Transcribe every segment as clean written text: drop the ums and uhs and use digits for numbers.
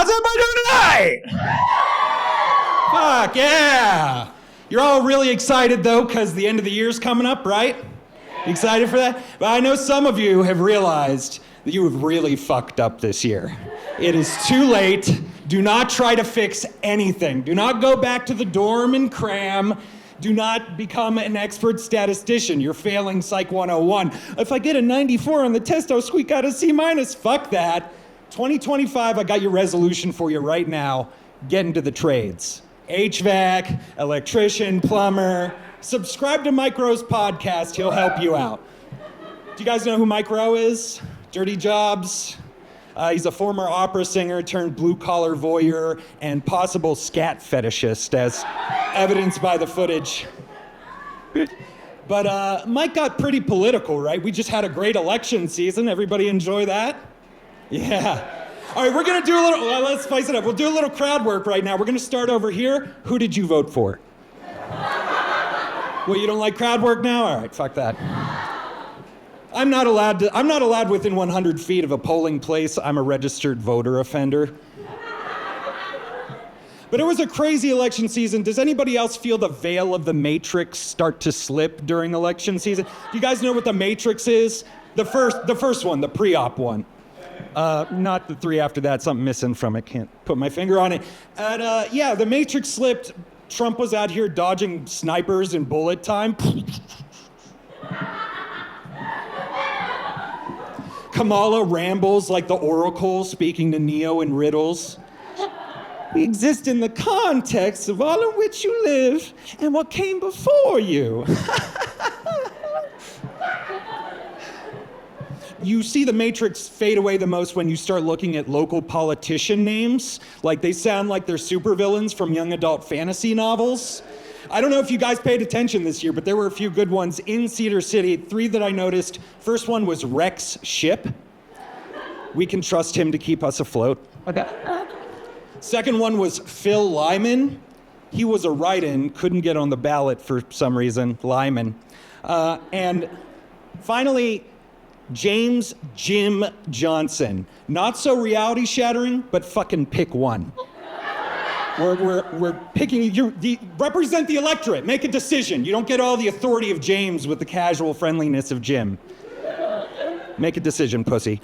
How's everybody doing tonight? Fuck yeah! You're all really excited though, because the end of the year's coming up, right? You excited for that? But I know some of you have realized that you have really fucked up this year. It is too late. Do not try to fix anything. Do not go back to the dorm and cram. Do not become an expert statistician. You're failing Psych 101. If I get a 94 on the test, I'll squeak out a C-. Fuck that. 2025, I got your resolution for you right now. Get into the trades. HVAC, electrician, plumber. Subscribe to Mike Rowe's podcast. He'll help you out. Do you guys know who Mike Rowe is? Dirty Jobs. He's a former opera singer turned blue-collar voyeur and possible scat fetishist, as evidenced by the footage. But Mike got pretty political, right? We just had a great election season. Everybody enjoy that? Yeah. All right, we're going to do a little, let's spice it up. We'll do a little crowd work right now. We're going to start over here. Who did you vote for? Well, you don't like crowd work now? All right, fuck that. I'm not allowed within 100 feet of a polling place. I'm a registered voter offender. But it was a crazy election season. Does anybody else feel the veil of the Matrix start to slip during election season? Do you guys know what the Matrix is? The first one, the pre-op one. Not the three after that, something missing from it. Can't put my finger on it. And yeah, the Matrix slipped. Trump was out here dodging snipers in bullet time. Kamala rambles like the Oracle, speaking to Neo in riddles. We exist in the context of all in which you live and what came before you. You see the Matrix fade away the most when you start looking at local politician names. Like they sound like they're supervillains from young adult fantasy novels. I don't know if you guys paid attention this year, but there were a few good ones in Cedar City. 3 that I noticed. First one was Rex Ship. We can trust him to keep us afloat. Okay. Second one was Phil Lyman. He was a write-in, couldn't get on the ballot for some reason, Lyman. And finally, James Jim Johnson. Not so reality shattering, but fucking pick one. We're picking, you represent the electorate, make a decision. You don't get all the authority of James with the casual friendliness of Jim. Make a decision, pussy.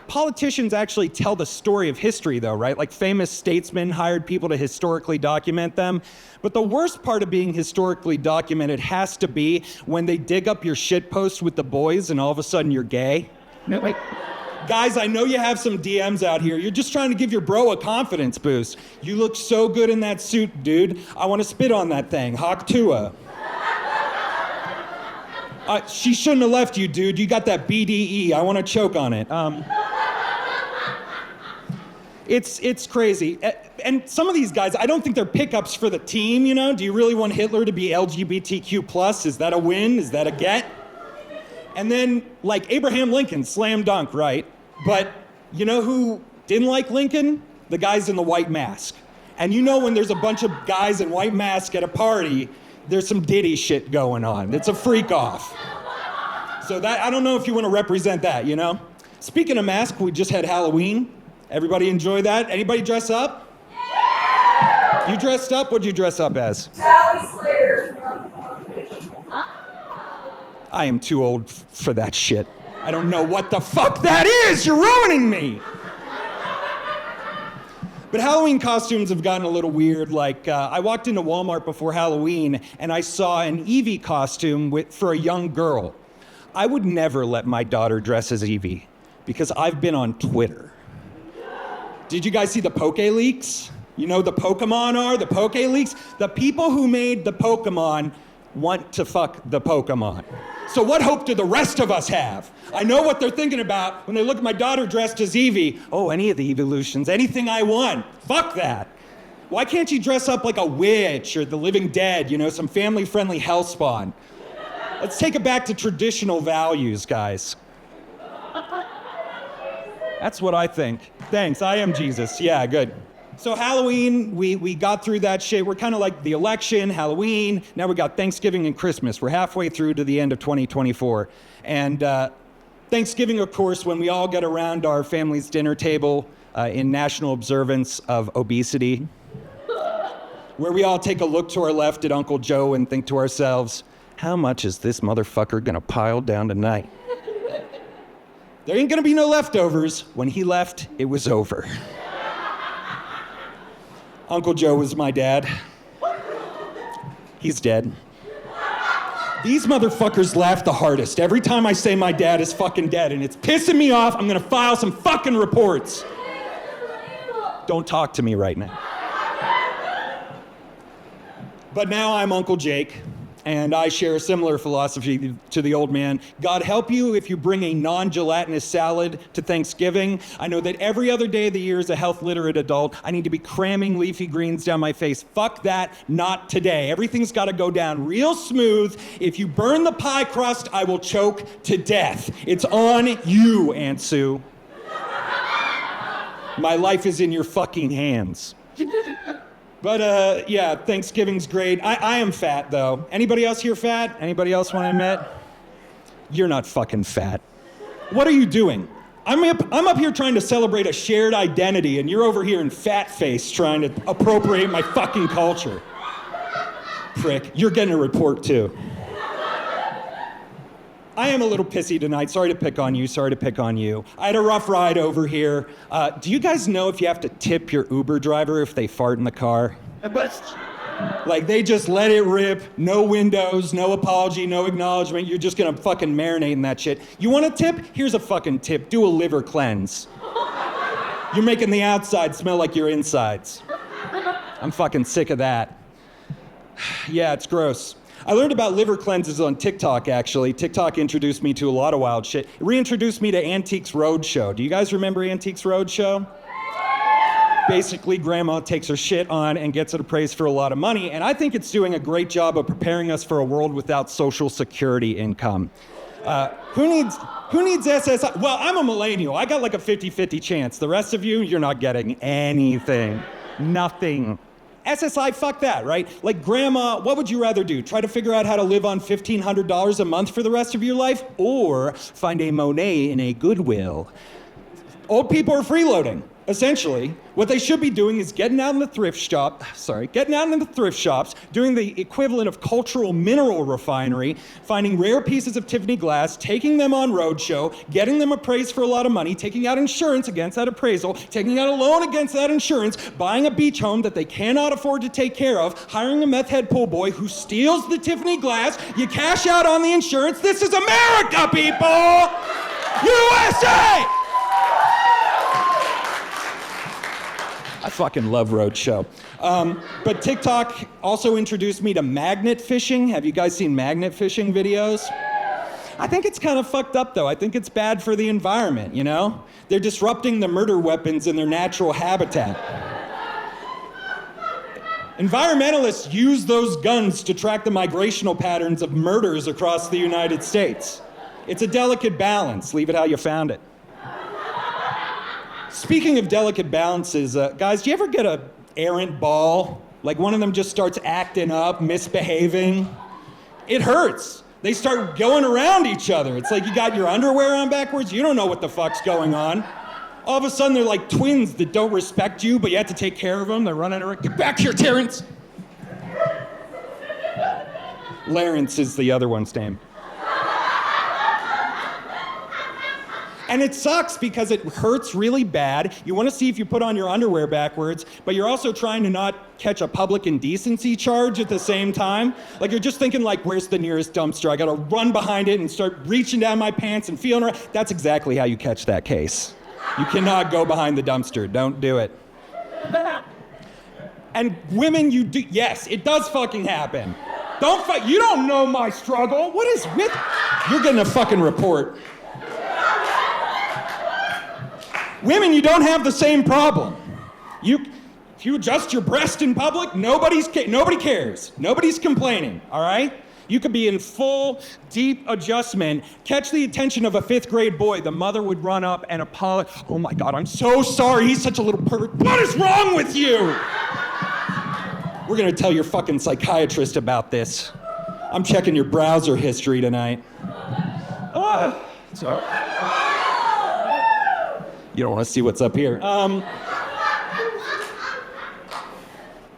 Politicians actually tell the story of history though, right? Like famous statesmen hired people to historically document them. But the worst part of being historically documented has to be when they dig up your shitpost with the boys and all of a sudden you're gay. No, wait. Guys, I know you have some DMs out here. You're just trying to give your bro a confidence boost. You look so good in that suit, dude. I want to spit on that thing. Hawk Tua. She shouldn't have left you, dude. You got that BDE. I want to choke on it. It's crazy. And some of these guys, I don't think they're pickups for the team, you know? Do you really want Hitler to be LGBTQ+? Is that a win? Is that a get? And then, like, Abraham Lincoln, slam dunk, right? But you know who didn't like Lincoln? The guys in the white mask. And you know when there's a bunch of guys in white masks at a party, there's some Diddy shit going on. It's a freak off. So that, I don't know if you want to represent that, you know? Speaking of masks, we just had Halloween. Everybody enjoy that? Anybody dress up? You dressed up? What'd you dress up as? Sally Slater. I am too old for that shit. I don't know what the fuck that is! You're ruining me! But Halloween costumes have gotten a little weird. Like, I walked into Walmart before Halloween and I saw an Eevee costume for a young girl. I would never let my daughter dress as Eevee because I've been on Twitter. Did you guys see the Poke Leaks? You know the Pokemon are? The Poke Leaks? The people who made the Pokemon want to fuck the Pokemon. So what hope do the rest of us have? I know what they're thinking about when they look at my daughter dressed as Eevee. Oh, any of the evolutions, anything I want. Fuck that. Why can't you dress up like a witch or the living dead, you know, some family-friendly hellspawn? Let's take it back to traditional values, guys. That's what I think. Thanks, I am Jesus. Yeah, good. So Halloween, we got through that shit. We're kind of like the election, Halloween. Now we got Thanksgiving and Christmas. We're halfway through to the end of 2024. And Thanksgiving, of course, when we all get around our family's dinner table in national observance of obesity, where we all take a look to our left at Uncle Joe and think to ourselves, how much is this motherfucker gonna pile down tonight? There ain't gonna be no leftovers. When he left, it was over. Uncle Joe was my dad. He's dead. These motherfuckers laugh the hardest every time I say my dad is fucking dead, and it's pissing me off. I'm gonna file some fucking reports. Don't talk to me right now. But now I'm Uncle Jake, and I share a similar philosophy to the old man. God help you if you bring a non-gelatinous salad to Thanksgiving. I know that every other day of the year as a health-literate adult, I need to be cramming leafy greens down my face. Fuck that, not today. Everything's gotta go down real smooth. If you burn the pie crust, I will choke to death. It's on you, Aunt Sue. My life is in your fucking hands. But yeah, Thanksgiving's great. I am fat though. Anybody else here fat? Anybody else want to admit? You're not fucking fat. What are you doing? I'm up here trying to celebrate a shared identity, and you're over here in fat face trying to appropriate my fucking culture. Prick, you're getting a report too. I am a little pissy tonight. Sorry to pick on you. I had a rough ride over here. Do you guys know if you have to tip your Uber driver if they fart in the car? Like, they just let it rip, no windows, no apology, no acknowledgement. You're just gonna fucking marinate in that shit. You want a tip? Here's a fucking tip. Do a liver cleanse. You're making the outside smell like your insides. I'm fucking sick of that. Yeah, it's gross. I learned about liver cleanses on TikTok, actually. TikTok introduced me to a lot of wild shit. It reintroduced me to Antiques Roadshow. Do you guys remember Antiques Roadshow? Basically, grandma takes her shit on and gets it appraised for a lot of money, and I think it's doing a great job of preparing us for a world without Social Security income. Who needs SSI? Well, I'm a millennial. I got like a 50-50 chance. The rest of you, you're not getting anything. Nothing. SSI, fuck that, right? Like, grandma, what would you rather do? Try to figure out how to live on $1,500 a month for the rest of your life? Or find a Monet in a Goodwill? Old people are freeloading, essentially. What they should be doing is getting out in the thrift shops, doing the equivalent of cultural mineral refinery, finding rare pieces of Tiffany glass, taking them on roadshow, getting them appraised for a lot of money, taking out insurance against that appraisal, taking out a loan against that insurance, buying a beach home that they cannot afford to take care of, hiring a meth head pool boy who steals the Tiffany glass, you cash out on the insurance. This is America, people! USA! I fucking love Roadshow. But TikTok also introduced me to magnet fishing. Have you guys seen magnet fishing videos? I think it's kind of fucked up though. I think it's bad for the environment, you know? They're disrupting the murder weapons in their natural habitat. Environmentalists use those guns to track the migrational patterns of murders across the United States. It's a delicate balance. Leave it how you found it. Speaking of delicate balances, guys, do you ever get a errant ball? Like one of them just starts acting up, misbehaving? It hurts. They start going around each other. It's like you got your underwear on backwards, you don't know what the fuck's going on. All of a sudden they're like twins that don't respect you, but you have to take care of them. They're running around. Get back here, Terrence! Lawrence is the other one's name. And it sucks because it hurts really bad. You want to see if you put on your underwear backwards, but you're also trying to not catch a public indecency charge at the same time. Like, you're just thinking, like, where's the nearest dumpster? I gotta run behind it and start reaching down my pants and feeling around. That's exactly how you catch that case. You cannot go behind the dumpster. Don't do it. And women, you do, yes, it does fucking happen. Don't fight. You don't know my struggle. What is with? You're getting a fucking report. Women, you don't have the same problem. If you adjust your breast in public, nobody cares. Nobody's complaining, all right? You could be in full, deep adjustment, catch the attention of a 5th grade boy. The mother would run up and apologize. Oh my God, I'm so sorry. He's such a little pervert. What is wrong with you? We're gonna tell your fucking psychiatrist about this. I'm checking your browser history tonight. Sorry. You don't want to see what's up here.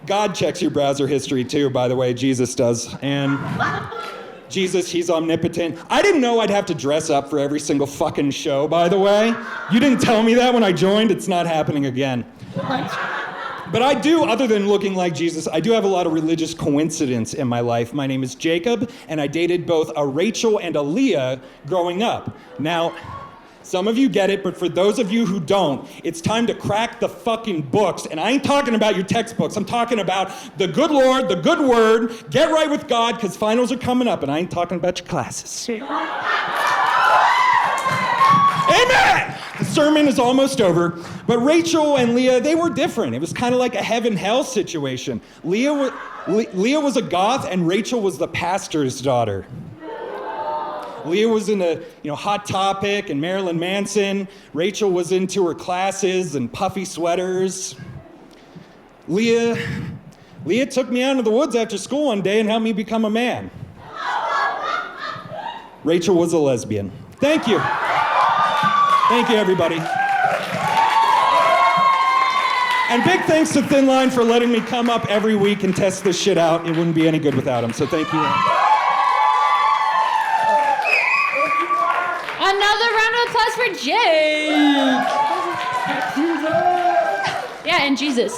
God checks your browser history too, by the way. Jesus does. And Jesus, he's omnipotent. I didn't know I'd have to dress up for every single fucking show, by the way. You didn't tell me that when I joined. It's not happening again. But I do, other than looking like Jesus, I do have a lot of religious coincidence in my life. My name is Jacob, and I dated both a Rachel and a Leah growing up. Now, some of you get it, but for those of you who don't, it's time to crack the fucking books. And I ain't talking about your textbooks. I'm talking about the good Lord, the good word. Get right with God, because finals are coming up, and I ain't talking about your classes. Amen! The sermon is almost over, but Rachel and Leah, they were different. It was kind of like a heaven-hell situation. Leah was a goth, and Rachel was the pastor's daughter. Leah was into, Hot Topic and Marilyn Manson. Rachel was into her classes and puffy sweaters. Leah took me out into the woods after school one day and helped me become a man. Rachel was a lesbian. Thank you. Thank you, everybody. And big thanks to Thin Line for letting me come up every week and test this shit out. It wouldn't be any good without them, so thank you. Another round of applause for Jake. Yeah, and Jesus.